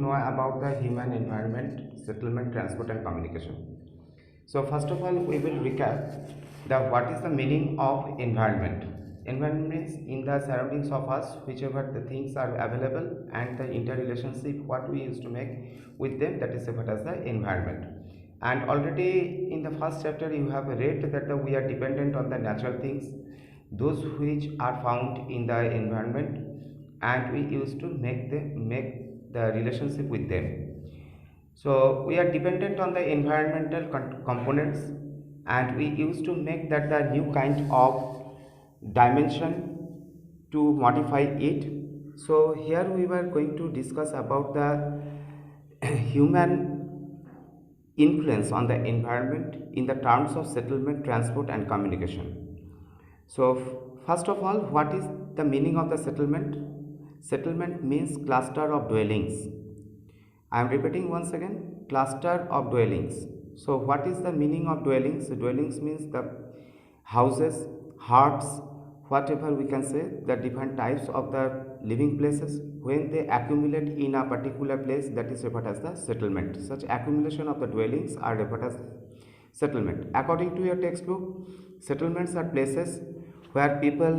know about the human environment, settlement, transport and communication. So first of all, we will recap the what is the meaning of environment. Environment means in the surroundings of us, whichever the things are available and the interrelationship what we used to make with them, that is referred as the environment. And already in the first chapter you have read that we are dependent on the natural things, those which are found in the environment, and we used to make the relationship with them. So we are dependent on the environmental components, and we used to make that the new kind of dimension to modify it. So here we were going to discuss about the human influence on the environment in the terms of settlement, transport and communication. So first of all, what is the meaning of the settlement? Settlement means cluster of dwellings. I am repeating once again, cluster of dwellings. So what is the meaning of dwellings? Dwellings means the houses, huts, whatever we can say, the different types of the living places. When they accumulate in a particular place, that is referred as the settlement. Such accumulation of the dwellings are referred as settlement. According to your textbook, settlements are places where people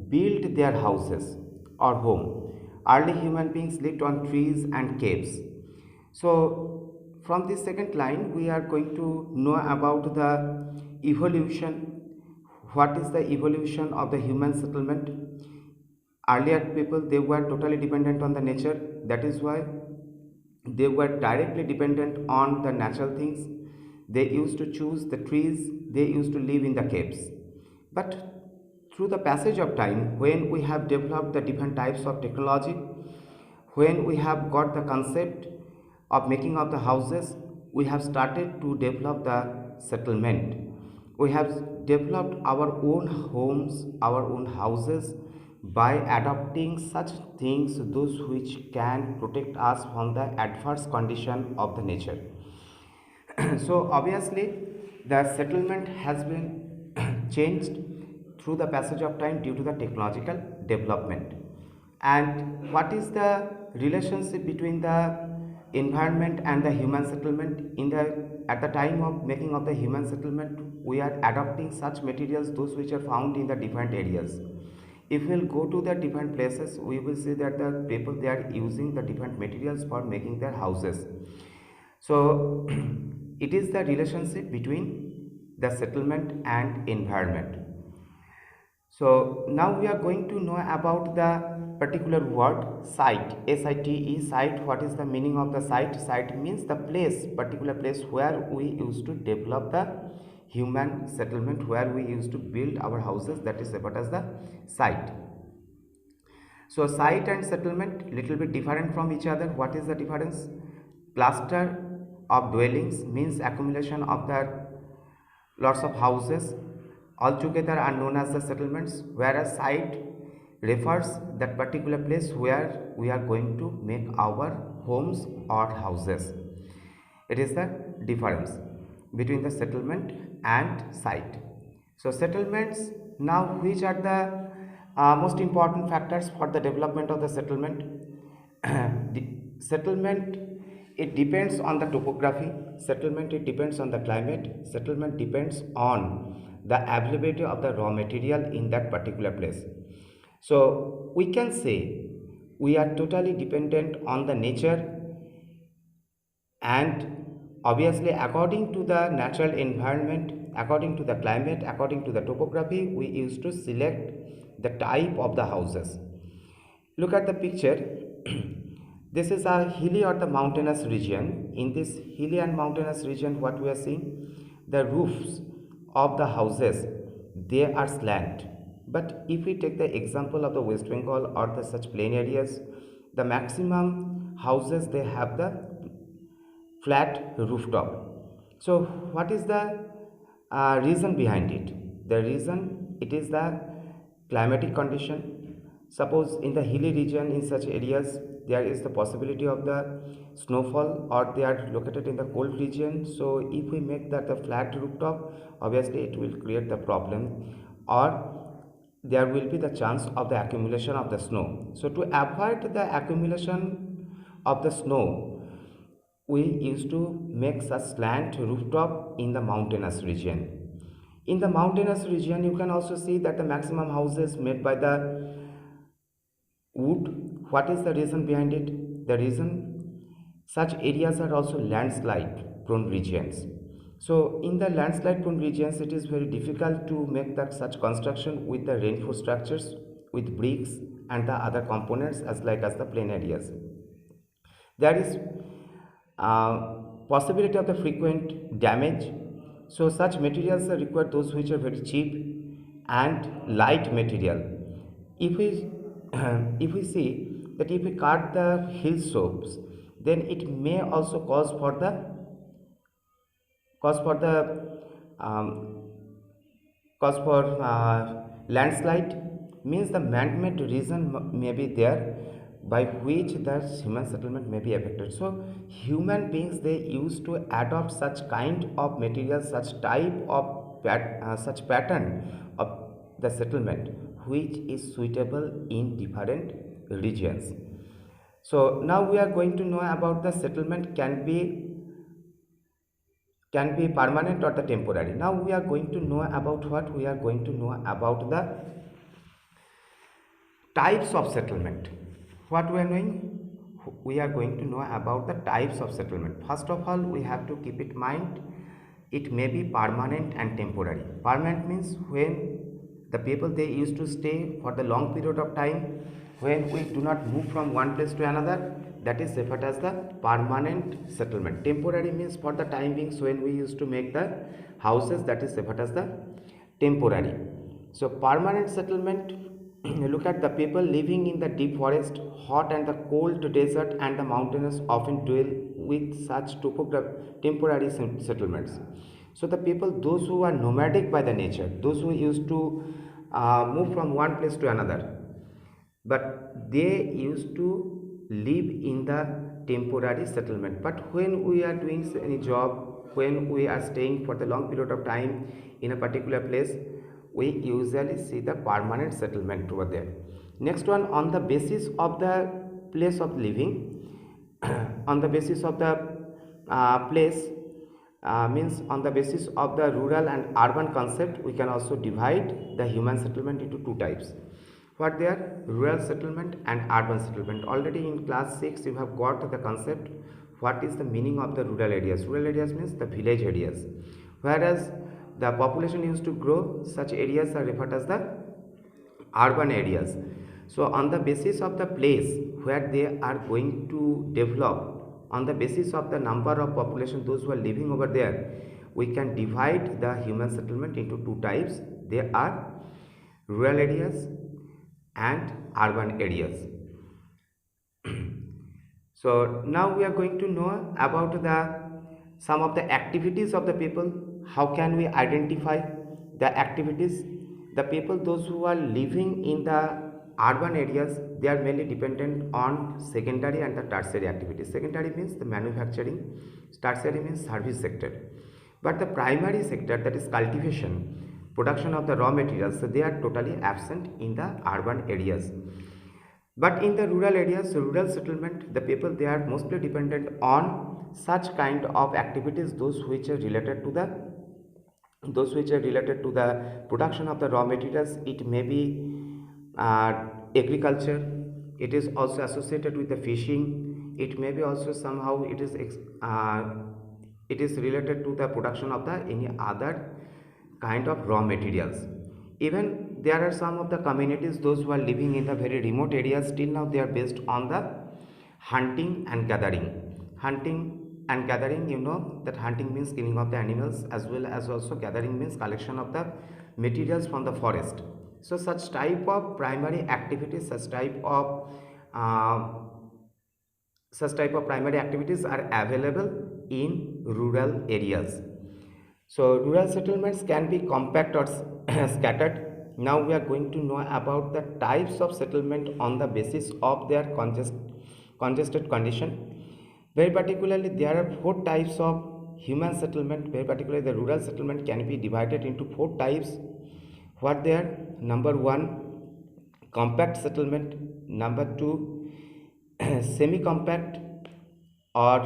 build their houses or home. Early human beings lived on trees and caves. So from this second line, we are going to know about the evolution. What is the evolution of the human settlement? Earlier people, they were totally dependent on the nature. That is why they were directly dependent on the natural things. They used to choose the trees, they used to live in the caves. But through the passage of time, when we have developed the different types of technology, when we have got the concept of making of the houses, we have started to develop the settlement. We have developed our own homes, our own houses, by adopting such things, those which can protect us from the adverse condition of the nature. So obviously the settlement has been changed through the passage of time due to the technological development. And what is the relationship between the environment and the human settlement? At the time of making of the human settlement, we are adopting such materials, those which are found in the different areas. If we will go to the different places, we will see that the people, they are using the different materials for making their houses. So it is the relationship between the settlement and environment. So now we are going to know about the particular word site, S-I-T-E, site. What is the meaning of the site? Site means the place, particular place where we used to develop the human settlement, where we used to build our houses, that is referred as the site. So site and settlement little bit different from each other. What is the difference? Cluster of dwellings means accumulation of the lots of houses altogether are known as the settlements, whereas site refers that particular place where we are going to make our homes or houses. It is the difference between the settlement and site. So settlements, now which are the most important factors for the development of the settlement? The settlement, it depends on the topography. Settlement, it depends on the climate. Settlement depends on the availability of the raw material in that particular place. So we can say we are totally dependent on the nature, and obviously according to the natural environment, according to the climate, according to the topography, we used to select the type of the houses. Look at the picture. This is a hilly or the mountainous region. In this hilly and mountainous region, what we are seeing, the roofs of the houses, they are slant. But if we take the example of the West Bengal or the such plain areas, the maximum houses, they have the flat rooftop. So what is the reason behind it? The reason, it is the climatic condition. Suppose in the hilly region, in such areas, there is the possibility of the snowfall, or they are located in the cold region. So if we make that the flat rooftop, obviously it will create the problem, or there will be the chance of the accumulation of the snow. So to avoid the accumulation of the snow, we used to make such slant rooftop in the mountainous region. In the mountainous region, you can also see that the maximum houses made by the wood. What is the reason behind it? The reason, such areas are also landslide prone regions. So in the landslide prone regions, it is very difficult to make that such construction with the reinforced structures with bricks and the other components as like as the plain areas. There is possibility of the frequent damage. So such materials are required, those which are very cheap and light material. If we if we see that if we cut the hill slopes, then it may also cause for the um, cause for landslide, means the man-made reason may be there by which the human settlement may be affected. So human beings, they used to adopt such kind of material, such type of such pattern of the settlement which is suitable in different regions. So now we are going to know about the settlement can be permanent or the temporary. Now we are going to know about what we are going to know about the types of settlement. What we are knowing, we are going to know about the types of settlement. First of all, we have to keep it in mind, it may be permanent and temporary. Permanent means when the people, they used to stay for the long period of time, when we do not move from one place to another, that is referred as the permanent settlement. Temporary means for the time being, so when we used to make the houses, that is referred as the temporary. So permanent settlement, look at the people living in the deep forest, hot and the cold desert and the mountains often dwell with such temporary settlements. So the people, those who are nomadic by the nature, those who used to move from one place to another, but they used to live in the temporary settlement. But when we are doing any job, when we are staying for the long period of time in a particular place, we usually see the permanent settlement over there. Next one, on the basis of the place of living, on the basis of the place, means on the basis of the rural and urban concept, we can also divide the human settlement into two types. What they are? Rural settlement and urban settlement. Already in class 6 you have got the concept, what is the meaning of the rural areas. Rural areas means the village areas, whereas the population used to grow, such areas are referred as the urban areas. So on the basis of the place where they are going to develop, on the basis of the number of population, those who are living over there, we can divide the human settlement into two types. They are rural areas and urban areas. So now we are going to know about some of the activities of the people. How can we identify the activities? The people, those who are living in the urban areas, they are mainly dependent on secondary and the tertiary activities. Secondary means the manufacturing, tertiary means service sector. But the primary sector, that is cultivation, production of the raw materials, so they are totally absent in the urban areas. But in the rural areas, rural settlement, the people, they are mostly dependent on such kind of activities, those which are related to the production of the raw materials. It may be agriculture, it is also associated with the fishing, it may be also somehow it is related to the production of the any other kind of raw materials. Even there are some of the communities, those who are living in the very remote areas, still now they are based on the hunting and gathering. You know that hunting means killing of the animals, as well as also gathering means collection of the materials from the forest. So such type of primary activities, such type of primary activities are available in rural areas. So rural settlements can be compact or scattered. Now we are going to know about the types of settlement on the basis of their congested condition. Very particularly, there are four types of human settlement. Very particularly, the rural settlement can be divided into four types. What they are? Number one, compact settlement. Number two, semi-compact or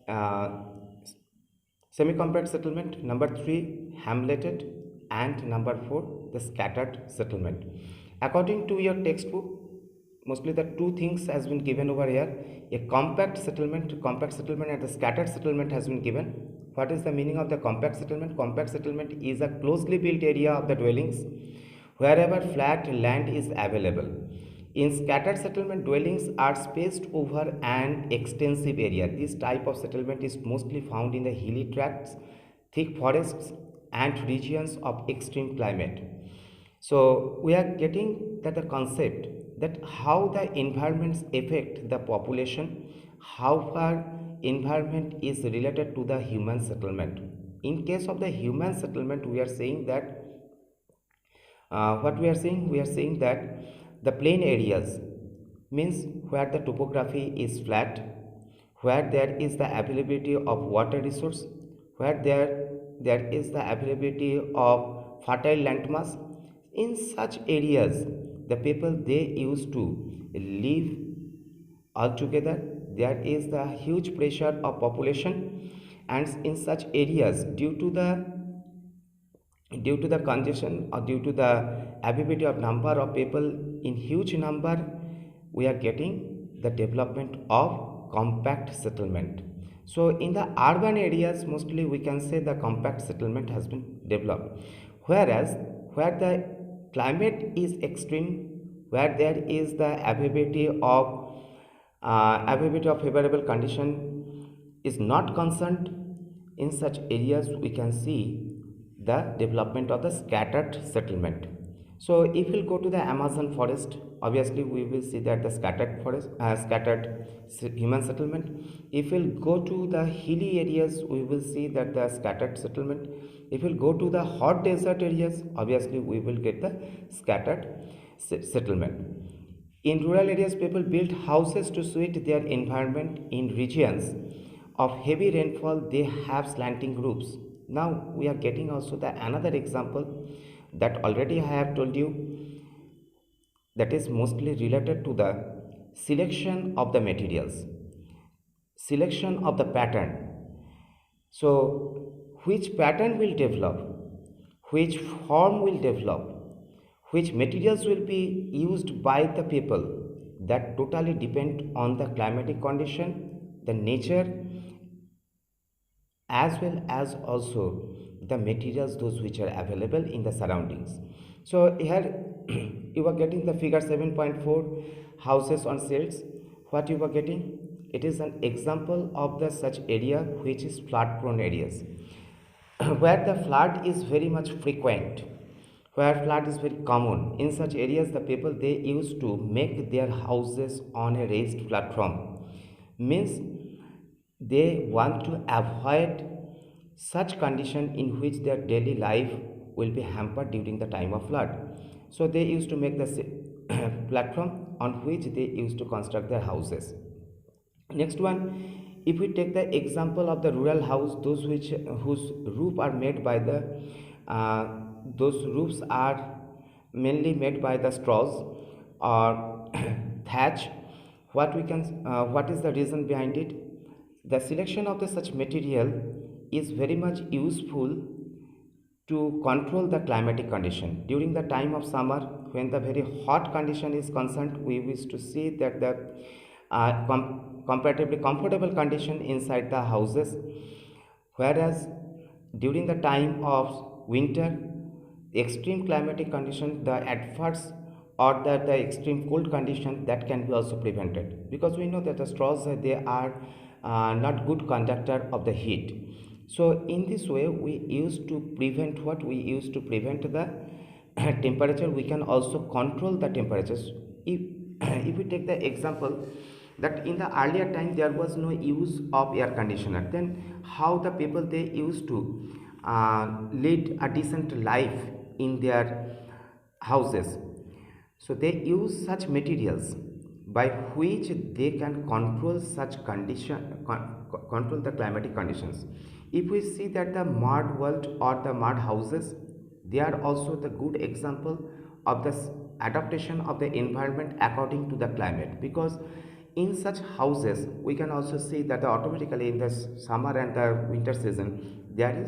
uh, semi-compact settlement, number 3 hamleted, and number 4 the scattered settlement. According to your textbook, mostly the two things has been given over here: a compact settlement and the scattered settlement has been given. What is the meaning of the compact settlement? Compact settlement is a closely built area of the dwellings wherever flat land is available. In scattered settlement, dwellings are spaced over an extensive area. This type of settlement is mostly found in the hilly tracts, thick forests, and regions of extreme climate. So we are getting that the concept that how the environments affect the population, how far environment is related to the human settlement. In case of the human settlement, we are saying that what we are saying? We are saying that the plain areas means where the topography is flat, where there is the availability of water resource, where there is the availability of fertile landmass. In such areas, the people they used to live altogether. There is the huge pressure of population, and in such areas, due to the congestion or due to the availability of number of people in huge number, we are getting the development of compact settlement. So in the urban areas, mostly we can say the compact settlement has been developed, whereas where the climate is extreme, where there is the availability of favorable condition is not concerned, in such areas we can see the development of the scattered settlement. So if we'll go to the Amazon forest, obviously we will see that the human settlement. If we'll go to the hilly areas, we will see that the scattered settlement. If we'll go to the hot desert areas, obviously we will get the scattered settlement. In rural areas, people built houses to suit their environment. In regions of heavy rainfall, they have slanting roofs. Now we are getting also the another example that already I have told you, that is mostly related to the selection of the materials, selection of the pattern. So which pattern will develop, which form will develop, which materials will be used by the people, that totally depend on the climatic condition, the nature, as well as also the materials those which are available in the surroundings. So here you are getting the figure 7.4 houses on stilts. What you are getting? It is an example of the such area which is flood prone areas where the flood is very much frequent, where flood is very common. In such areas, the people they used to make their houses on a raised platform, means they want to avoid such condition in which their daily life will be hampered during the time of flood. So they used to make the platform on which they used to construct their houses. Next one, if we take the example of the rural house, those whose roof are made by the those roofs are mainly made by the straws or thatch. What is the reason behind it? The selection of the such material is very much useful to control the climatic condition. During the time of summer, when the very hot condition is concerned, we wish to see that the comparatively comfortable condition inside the houses, whereas during the time of winter, the extreme climatic condition, the adverse or the extreme cold condition, that can be also prevented, because we know that the straws they are not good conductor of the heat. So in this way we used to prevent the temperature. We can also control the temperatures. If we take the example that in the earlier time there was no use of air conditioner, then how the people they used to lead a decent life in their houses. So they use such materials by which they can control control the climatic conditions. If we see that the mud world or the mud houses, they are also the good example of the adaptation of the environment according to the climate, because in such houses we can also see that automatically in the summer and the winter season there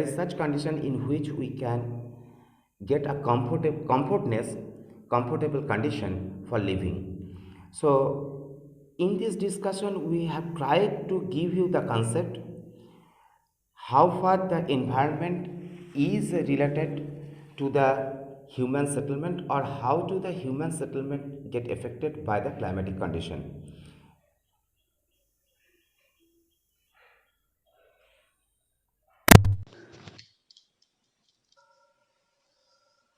is such condition in which we can get a comfortable condition for living. So in this discussion we have tried to give you the concept how far the environment is related to the human settlement, or how do the human settlement get affected by the climatic condition.